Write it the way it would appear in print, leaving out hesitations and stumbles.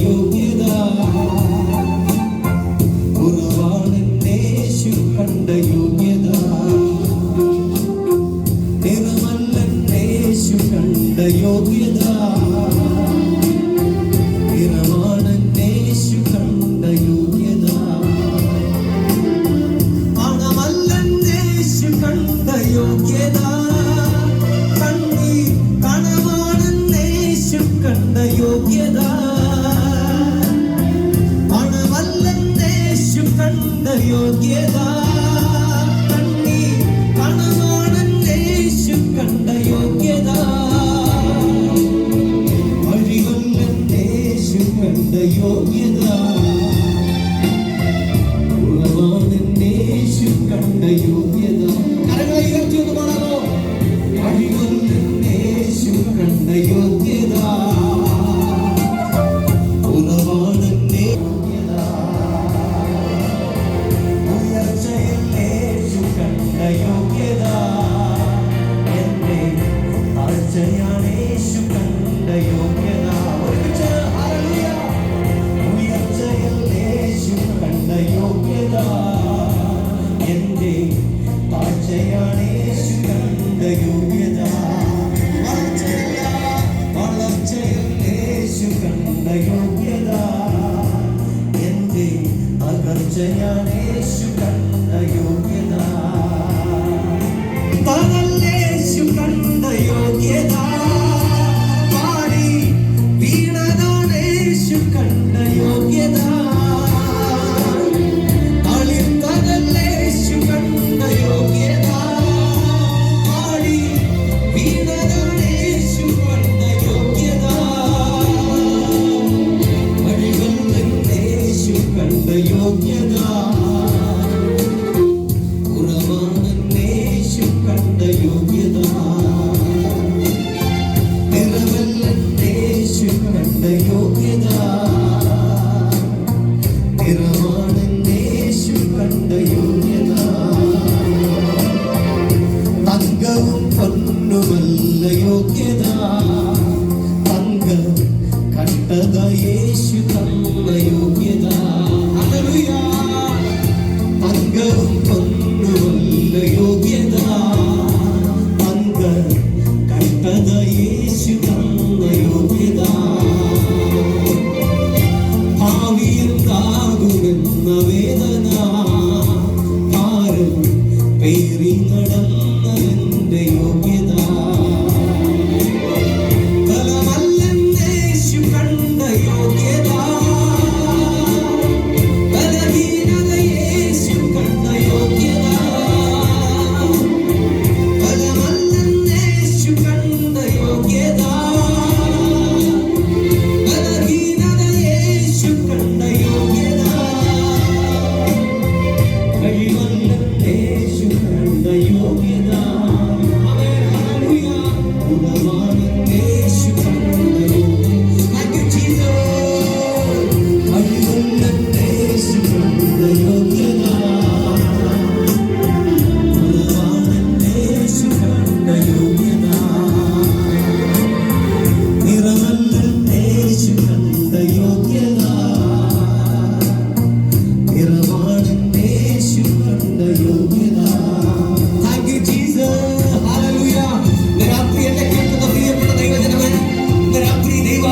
യോഗ്യത, കുറവാണെന്നേശു കണ്ട യോഗ്യത, നിറമല്ലെന്നേശു കണ്ട യോഗ്യത, നിറമാണെന്നേശു കണ്ട യോഗ്യത, പണമല്ലെന്നേശു കണ്ട യോഗ്യത, കണ്ണീർ കണമാണെന്നേശു കണ്ട യോഗ്യത, പണമല്ലെന്നേശു കണ്ട യോഗ്യത, കണ്ണീർ കണമാണെന്നേശു കണ്ട യോഗ്യത, വഴികൊല്ലെന്നേശു കണ്ട യോഗ്യത, കുറവാണെന്നേശു കണ്ട യോഗ്യത. കരങ്ങളെ ഉയർത്തി ഒന്ന് പാടാമോ? വഴികൊല്ലെന്നേശു കണ്ട യോഗ്യത, കുറവാണെന്നേ യോഗ്യത, ഉയർച്ചയെന്നേശു കണ്ട യോഗ്യത, എന്റെ താഴ്ചയാണേശു കണ്ട യോഗ്യത. ഒരുമിച്ച് ഹല്ലേലൂയ. ഉയർച്ചയെന്നേശു കണ്ട യോഗ്യത, എന്റെ താഴ്ചയാണേശു കണ്ട യോഗ്യത, വളർച്ചയെന്നേശു കണ്ട യോഗ്യത, എന്റെ അകർച്ചയാണേശു കണ്ട യോഗ്യത, പകലേശു കണ്ട യോഗ്യത, പാടി വീണതാണേശു കണ്ട യോഗ്യത, തളിർത്തതല്ലേശു കണ്ട യോഗ്യത, പാടി വീണതാണേശു കണ്ട യോഗ്യത, വഴികളെന്നേശു കണ്ട യോഗ്യത, കുറവാണെന്നേശു കണ്ട യോഗ്യത, നിറമല്ലെന്നേശു കണ്ട യോഗ്യത, നിറമാണെന്നേശു കണ്ട യോഗ്യത, തങ്കവും പൊന്നുമല്ല യോഗ്യത, തങ്ക കണ്ടത യേശു തന്ന യോഗ്യത. ഹല്ലേലൂയ. തങ്കവും പൊന്നുമല്ല യോഗ്യത, തങ്ക കണ്ടത യേശു തന്ന യോഗ്യത, ഭാവിയെന്താകുമെന്ന വേദന ഭാരം പേറി നടന്നതിന്റെ യോഗ്യത, ബലമല്ലെന്നേശു കണ്ട യോഗ്യത, ബലഹീനതയേശു കണ്ട യോഗ്യത, ബലമല്ലെന്നേശു കണ്ട യോഗ്യത, ബലഹീനതയേശു കണ്ട യോഗ്യത, കഴിവല്ലെന്നേശു കണ്ട യോഗ്യത, ഹല്ലേലൂയ. കുറവാണെന്നേശു കണ്ട യോഗ്യത. Thank you, Jesus. കഴിവല്ലെന്നേശു കണ്ട യോഗ്യത.